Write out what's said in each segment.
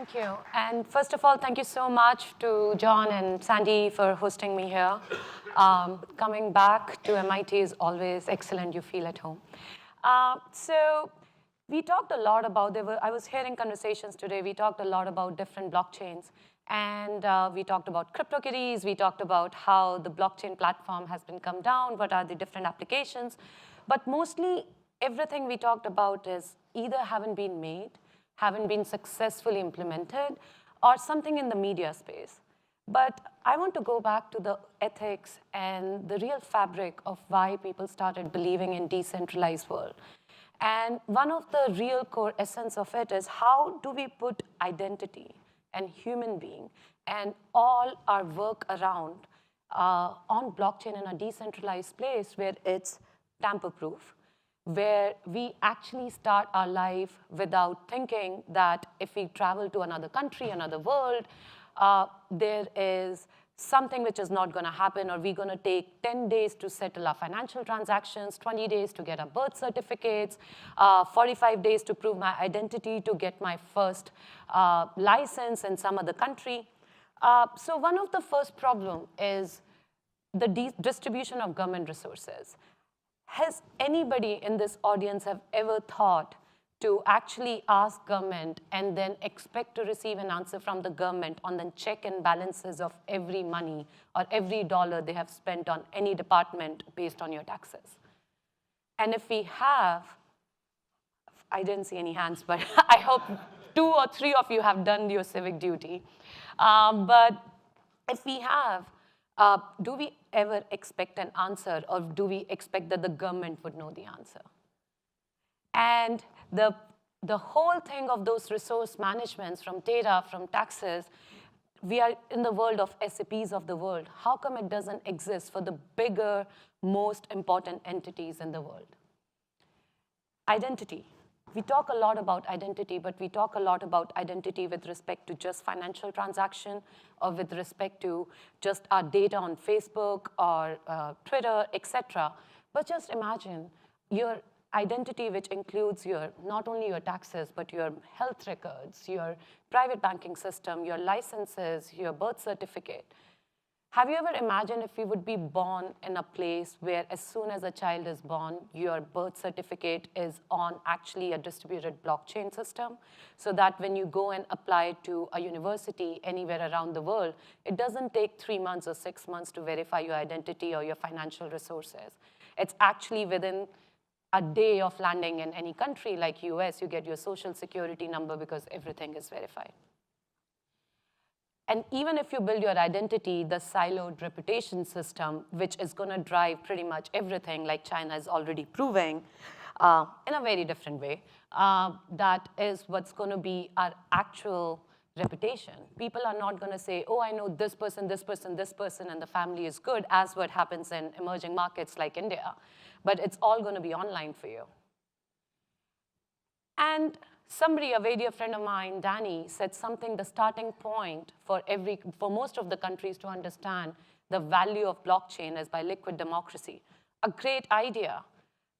Thank you. And first of all, thank you so much to John and Sandy for hosting me here. Coming back to MIT is always excellent. You feel at home. So we talked a lot about, I was hearing conversations today. We talked a lot about different blockchains. And we talked about CryptoKitties. We talked about how the blockchain platform has been come down. What are the different applications? But mostly, everything we talked about is either haven't been made, haven't been successfully implemented, or something in the media space. But I want to go back to the ethics and the real fabric of why people started believing in decentralized world. And one of the real core essence of it is how do we put identity and human being and all our work around on blockchain in a decentralized place where it's tamper-proof, where we actually start our life without thinking that if we travel to another country, another world, there is something which is not going to happen, or we're going to take 10 days to settle our financial transactions, 20 days to get our birth certificates, 45 days to prove my identity to get my first license in some other country. So one of the first problem is the distribution of government resources. Has anybody in this audience have ever thought to actually ask government and then expect to receive an answer from the government on the check and balances of every money or every dollar they have spent on any department based on your taxes? And if we have, I didn't see any hands, but I hope 2 or 3 of you have done your civic duty. But if we have, do we ever expect an answer, or do we expect that the government would know the answer? And the whole thing of those resource managements, from data, from taxes, we are in the world of SAPs of the world. How come it doesn't exist for the bigger, most important entities in the world? Identity. We talk a lot about identity, but we talk a lot about identity with respect to just financial transaction, or with respect to just our data on Facebook or Twitter, et cetera. But just imagine your identity, which includes not only your taxes, but your health records, your private banking system, your licenses, your birth certificate. Have you ever imagined if you would be born in a place where as soon as a child is born, your birth certificate is on actually a distributed blockchain system, so that when you go and apply to a university anywhere around the world, it doesn't take 3 months or 6 months to verify your identity or your financial resources. It's actually within a day of landing in any country like US, you get your social security number because everything is verified. And even if you build your identity, the siloed reputation system, which is going to drive pretty much everything, like China is already proving, in a very different way, that is what's going to be our actual reputation. People are not going to say, oh, I know this person, this person, this person, and the family is good, as what happens in emerging markets like India. But it's all going to be online for you. And somebody, a very dear friend of mine, Danny, said something, the starting point for most of the countries to understand the value of blockchain is by liquid democracy. A great idea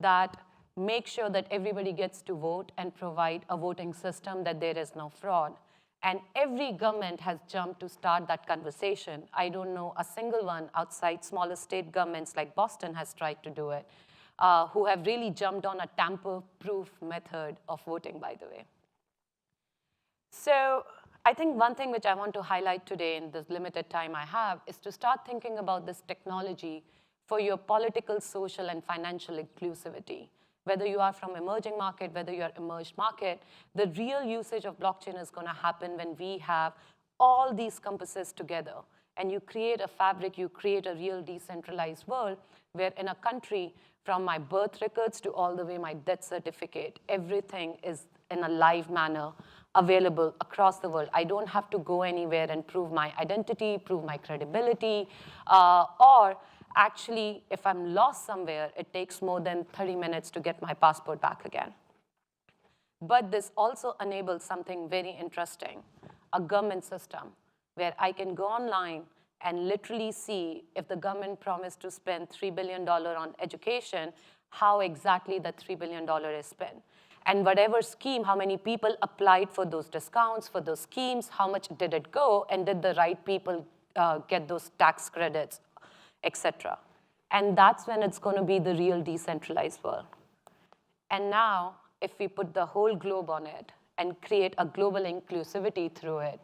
that makes sure that everybody gets to vote and provide a voting system, that there is no fraud. And every government has jumped to start that conversation. I don't know a single one outside smaller state governments like Boston has tried to do it, who have really jumped on a tamper-proof method of voting, by the way. So I think one thing which I want to highlight today in this limited time I have is to start thinking about this technology for your political, social, and financial inclusivity. Whether you are from emerging market, whether you're emerged market, the real usage of blockchain is going to happen when we have all these compasses together. And you create a fabric, you create a real decentralized world where in a country, from my birth records to all the way my death certificate, everything is in a live manner available across the world. I don't have to go anywhere and prove my identity, prove my credibility, or actually, if I'm lost somewhere, it takes more than 30 minutes to get my passport back again. But this also enables something very interesting, a government system where I can go online and literally see if the government promised to spend $3 billion on education, how exactly that $3 billion is spent. And whatever scheme, how many people applied for those discounts, for those schemes, how much did it go, and did the right people get those tax credits, et cetera. And that's when it's going to be the real decentralized world. And now, if we put the whole globe on it and create a global inclusivity through it,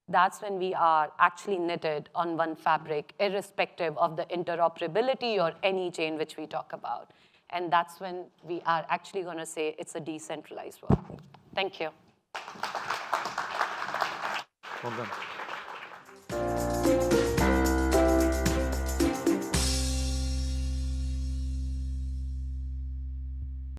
that's when we are actually knitted on one fabric, irrespective of the interoperability or any chain which we talk about. And that's when we are actually going to say it's a decentralized world. Thank you. Well done.